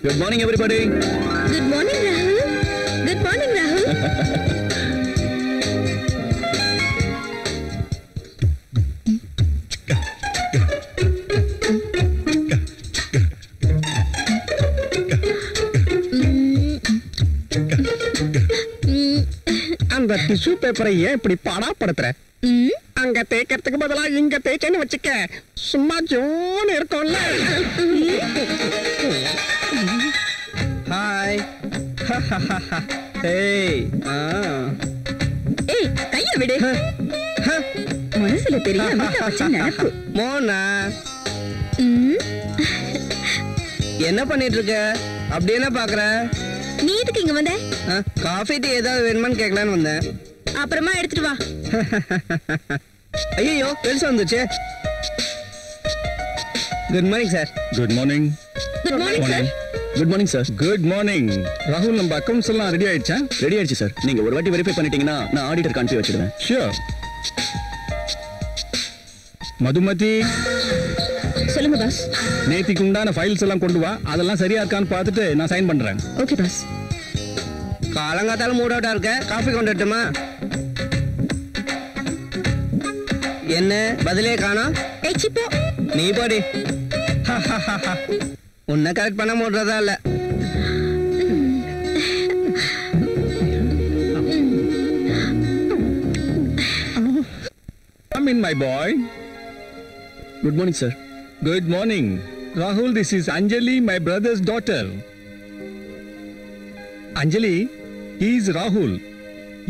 Good morning, everybody. Good morning, Rahul. Good morning, Rahul. அந்த tissue பேப்பரை ஏன் இப்படி பாடாப்படுத்துற? அங்க தேய்க்கிறதுக்கு பதிலா இங்க தேய்ச்சேன்னு வச்சுக்க, சும்மா ஜோன்னு இருக்கும்ல. ஹாய். ஏய் கைய விடு. மனசுல பெரிய நினைப்பு. மோனா, என்ன பண்ணிட்டு இருக்க? அப்படி என்ன பாக்குற? நீ எதுக்கு இங்க வந்த? காஃபி டீ ஏதாவது வேணுமான்னு கேட்கலான்னு வந்தேன். அப்புறமா எடுத்துட்டு வா. ஐயோ, பெருசா வந்துச்சு. Good morning sir. Good morning. Good morning, sir. Good morning, sir. Good morning. ராகுல், நம்ம அக்கவுண்ட்ஸ் எல்லாம் ரெடி ஆயிடுச்சா? ரெடி ஆயிடுச்சு சார். நீங்க ஒரு வாட்டி வெரிஃபை பண்ணிட்டீங்கன்னா நான் ஆடிட்டர் அனுப்பி வச்சிடுவேன். ஷூர். மதுமதி, சொல்லுங்க பாஸ். நேத்திக்கு உண்டான ஃபைல்ஸ் எல்லாம் கொண்டு வா. அதெல்லாம் சரியா இருக்கான்னு பார்த்துட்டு நான் சைன் பண்றேன். Okay pass. காலங்காத்தாலும் மூட் அவுட்டா இருக்க, காஃபி கொண்டு வரட்டுமா? என்ன பதிலே காணோம்? சிப்போ, நீ போடி. உன்னை கரெக்ட் பண்ண முடியறதா இல்ல. Come in, my boy. Good morning, sir. Good morning. Rahul, this is Anjali, my brother's daughter. Anjali, he is Rahul.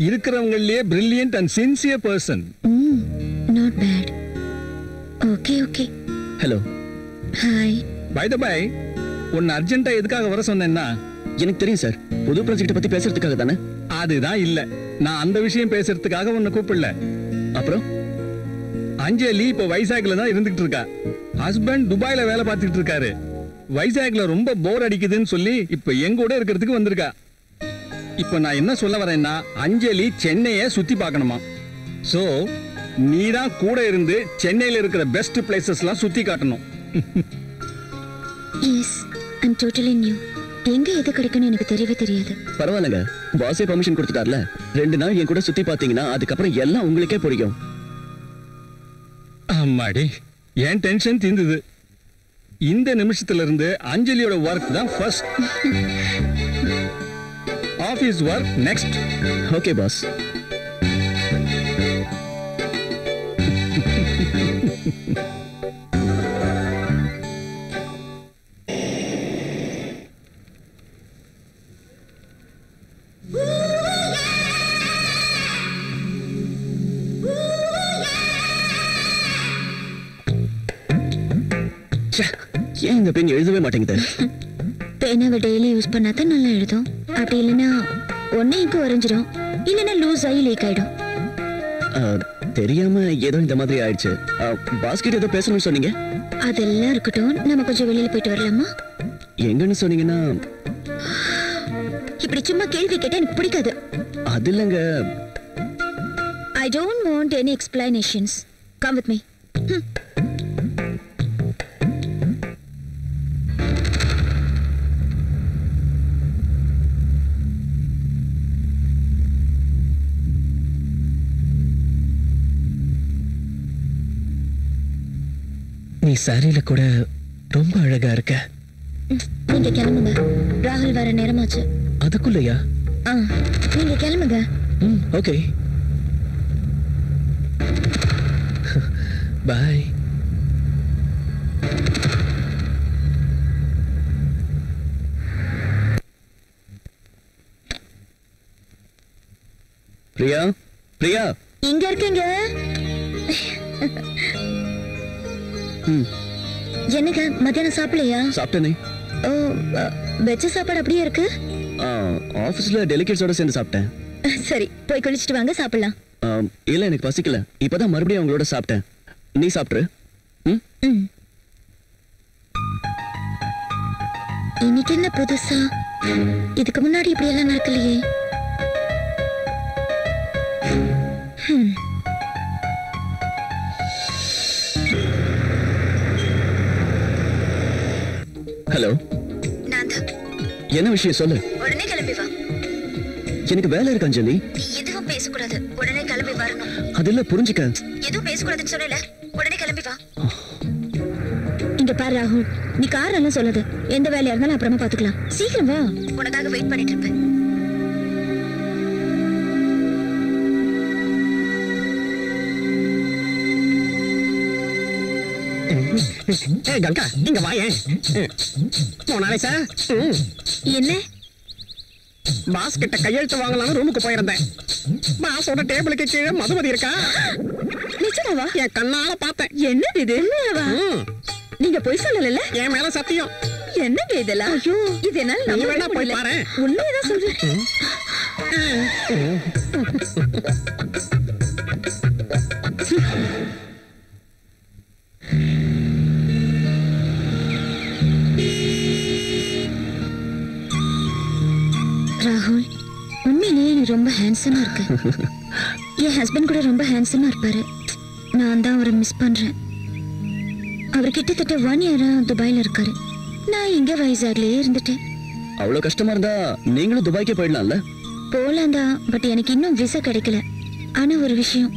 இருக்கிறவங்களே brilliant and sincere person. not bad. Okay, okay. Hello. Hi. By the by, உன்னை அர்ஜென்ட்டா எதுக்காக வர சொன்னேன்னா, எனக்கு தெரியும் sir. புது project பத்தி பேசுறதுக்காக தானே? அதுதான் இல்ல. நான் அந்த விஷயம் பேசுறதுக்காக உன்னை கூப்பிடல. அப்புறம் அஞ்சலி இப்ப வைசாக்ல தான் இருந்துட்டு இருக்கா. ஹஸ்பண்ட் துபாயில வேலை பார்த்துட்டு இருக்காரு. வைசாக்ல ரொம்ப போர் அடிக்குதுன்னு சொல்லி இப்ப எங்க கூட இருக்கிறதுக்கு வந்திருக்கா. இப்ப நான் என்ன சொல்ல வரேன்னா, அஞ்சலி சென்னையை சுத்தி பார்க்கணுமா. சோ நீதான் கூட இருந்து சென்னையில இருக்கிற பெஸ்ட் பிளேசஸ்லாம் சுத்தி காட்டணும். Yes, I'm totally new. எங்க எது கிடைக்கும்னு எனக்கு தெரியவே தெரியாது. பரவாயில்லைங்க, பாஸே பர்மிஷன் கொடுத்துட்டார்ல. 2 நாள் என் கூட சுத்தி பார்த்தீங்கன்னா அதுக்கப்புறம் எல்லாம் உங்களுக்கே புரியும். அம்மாடி, ஏன் டென்ஷன் தீர்ந்தது. இந்த நிமிஷத்துல இருந்து அஞ்சலியோட ஒர்க் தான் first, office work next. Okay boss. ஏன் இந்த பெண் எழுதவே மாட்டேங்குது? பேனாவை டெய்லி யூஸ் பண்ணாதான் நல்லா எழுதும். அப்படி இல்லைன்னா ஒன்னே இங்கு வரைஞ்சிடும், இல்லைன்னா லூஸ் ஆகி லீக் ஆயிடும். தெரியாம ஏதோ இந்த மாதிரி ஆயிடுச்சு. பாஸ்கெட் ஏதோ பேசணும்னு சொன்னீங்க. அதெல்லாம் இருக்கட்டும், நம்ம கொஞ்சம் வெளியில போயிட்டு வரலாமா? எங்கன்னு சொன்னீங்கன்னா? இப்படி சும்மா கேள்வி கேட்டா எனக்கு பிடிக்காது. அது இல்லைங்க. I don't want any explanations. Come with me. நீ சாரியில கூட ரொம்ப அழகா இருக்க. நீங்க கிளம்புங்க, ராகுல் வர நேரமாச்சு. அதுக்குள்ளயா? நீங்க கிளம்புங்க. ஓகே, பாய். பிரியா, பிரியா இங்க இருக்கீங்க. என்னங்க மத்தியானம் சாப்பிடலையா? சாப்பிட்டேனே. ஓ, வெச்ச சாப்பாடு அப்படியே இருக்கு. ஆபீஸ்ல டெலிகேட்ஸோட சேர்ந்து சாப்பிட்டேன். சரி, போய் குளிச்சிட்டு வாங்க, சாப்பிடலாம். இல்ல, எனக்கு பசிக்கல. இப்பதான் மறுபடியும் அவங்களோட சாப்பிட்டேன். நீ சாப்பிட்ரு. இன்னைக்கு என்ன புதுசா? இதுக்கு முன்னாடி இப்படி எல்லாம் நடக்கலையே. ஹலோ, நான் தான். என்ன விஷயம் சொல்லு. உடனே கிளம்பி வா. எனக்கு வேலை இருக்கு அஞ்சலி. நீ எதுவும் பேசக்கூடாது, உடனே கிளம்பி வரணும். அதெல்லாம் புரிஞ்சுக்க. எதுவும் பேசக்கூடாதுன்னு சொல்லல, உடனே கிளம்பி வா. இங்க பாரு ராகுல், நீ காரணம் சொல்லாத. எந்த வேலையா இருந்தாலும் அப்புறமா பாத்துக்கலாம். சீக்கிரம் வா, உனக்காக வெயிட் பண்ணிட்டு இருப்பேன். கங்கா இங்க வாயேன். மோனாலிசா, என்ன? பாஸ் கிட்ட கையெழுத்து வாங்கலாம்னு ரூமுக்கு போயிருந்தேன். பாஸோட டேபிளுக்கு கீழே மதுமதி இருக்கா. நிச்சயமாவா? என் கண்ணால பார்த்தேன். என்னது இது? உண்மையாவா? நீங்க போய் சொல்லல? என் மேல சத்தியம். என்னங்க இதெல்லாம்? ஐயோ, இது என்னால நீ நம்ப வேணா போய் முடியல. பாரு. உண்மையதான் சொல்றேன். ராகுல், உண்மையிலேயே நீ ரொம்ப ஹேண்ட்ஸமா இருக்க. என் ஹஸ்பண்ட் கூட ரொம்ப ஹேண்ட்ஸமா இருப்பாரு. நான் தான் அவரை மிஸ் பண்றேன். அவர் கிட்டத்தட்ட 1 இயரா துபாயில இருக்காரு. நான் இங்க வைசாக்லயே இருந்துட்டேன். அவ்வளவு கஷ்டமா இருந்தா நீங்களும் துபாய்க்கே போயிடலாம்ல. போலாம் தான், பட் எனக்கு இன்னும் விசா கிடைக்கல. ஆனா ஒரு விஷயம்,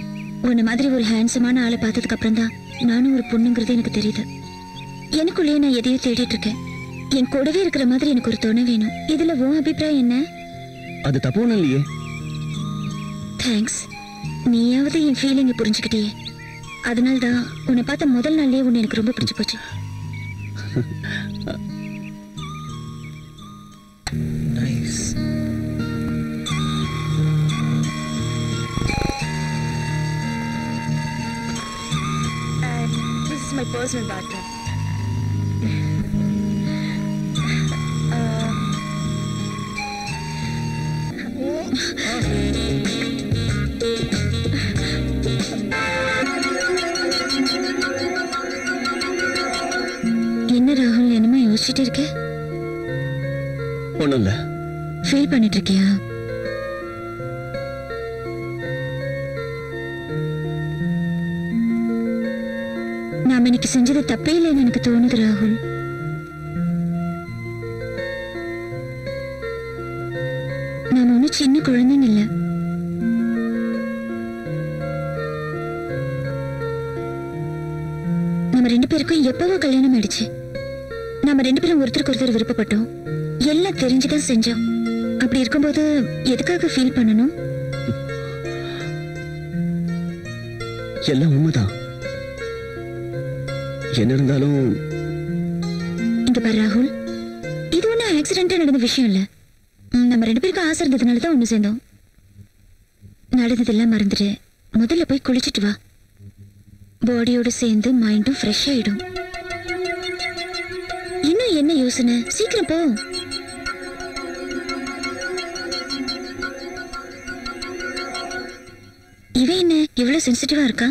உன்ன மாதிரி ஒரு ஹேண்ட்ஸமான ஆளை பார்த்ததுக்கு அப்புறம் தான் நானும் ஒரு பொண்ணுங்கிறது எனக்கு தெரியுது. எனக்குள்ளேயே நான் எதையோ தேடிட்டு இருக்கேன். என் கூடவே இருக்கிற மாதிரி எனக்கு ஒரு துணை வேணும். இதுல உன் அபிப்பிராயம் என்ன? அது தப்பு ஒண்ணும் இல்லையே. தேங்க்ஸ். நீயாவது என் ஃபீலிங்கை புரிஞ்சுக்கிட்டியே. அதனால தான் உன்னை பார்த்த முதல் நாள்லயே உன்னை எனக்கு ரொம்ப பிடிச்சு போச்சு. Nice. This is my personal bathroom. என்ன ராகுல், என்னமா யோசிச்சுட்டு இருக்க? ஒண்ணும் இல்ல. ஃபீல் பண்ணிட்டு இருக்கியா? நாம இன்னைக்கு செஞ்சது தப்பே இல்லைன்னு எனக்கு தோணுது ராகுல். நாம ஒன்னும் சின்ன குழந்தைங்க இல்ல. நம்ம 2 பேருக்கும் எப்பவோ கல்யாணம் ஆயிடுச்சு. நாம 2 பேரும் ஒருத்தருக்கு ஒருத்தர் விருப்பப்பட்டோம். எல்லாம் தெரிஞ்சுதான் செஞ்சோம். அப்படி இருக்கும்போது எதுக்காக ஃபீல் பண்ணணும்? எல்லாம் உண்மைதான். என்ன இருந்தாலும் இங்க பாரு ராகுல், இது ஒன்னும் ஆக்சிடென்டா நடந்த விஷயம் இல்ல. நம்ம 2 பேருக்கும் ஆசை இருந்ததுனால தான் ஒண்ணு சேர்ந்தோம். நடந்ததெல்லாம் மறந்துட்டு முதல்ல போய் குளிச்சுட்டு வா. பாடியோட சேர்ந்து மைண்டும் ஃப்ரெஷ் ஆயிடும். இன்னும் என்ன யோசனை? சீக்கிரம் போ. இவன் என்ன இவ்வளவு சென்சிட்டிவா இருக்கா?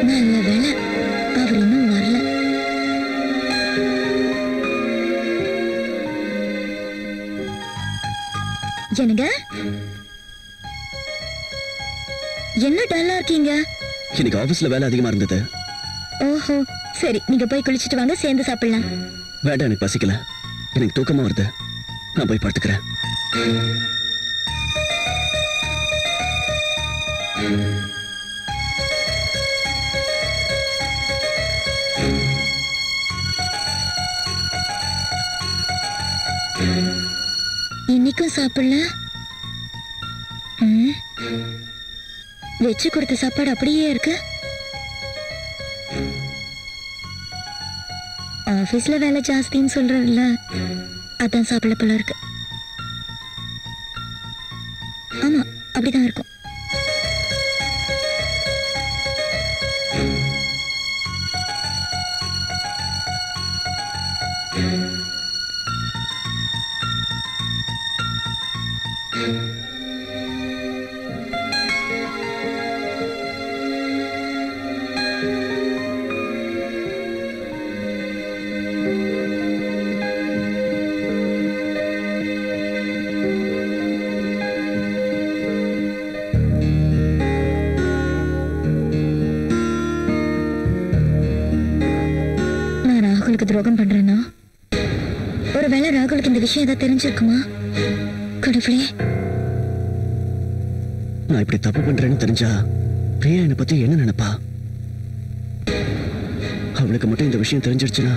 நல்ல வேளை அவர் இன்னும் வரல. என்னங்க, என்ன டல்லா இருக்கீங்க? இன்னைக்கு ஆபீஸ்ல வேலை அதிகமா இருந்தது. ஓஹோ, சரி, நீங்க போய் குளிச்சிட்டு வாங்க, சேர்ந்து சாப்பிடலாம். வேண்டாம், எனக்கு பசிக்கல. எனக்கு தூக்கமா வருது. நான் போய் படுத்துக்கிறேன். இன்னைக்கும் சாப்பிடல? வச்சு கொடுத்த சாப்பாடு அப்படியே இருக்கு. ஆபீஸ்ல வேலை ஜாஸ்தின்னு சொல்றல, அதான் சாப்பிடல போல இருக்கு. ஆமா, அப்படிதான் இருக்கும். துரோகம் பண்றேன்னா ஒருவேளை ராகுலுக்கு இந்த விஷயம் ஏதாவது தெரிஞ்சிருக்குமா? கடவுளே, நான் இப்படி தப்பு பண்றேன்னு தெரிஞ்சா பிரியா என்னை பத்தி என்ன நினைப்பா? அவளுக்கு மட்டும் இந்த விஷயம் தெரிஞ்சிருச்சுன்னா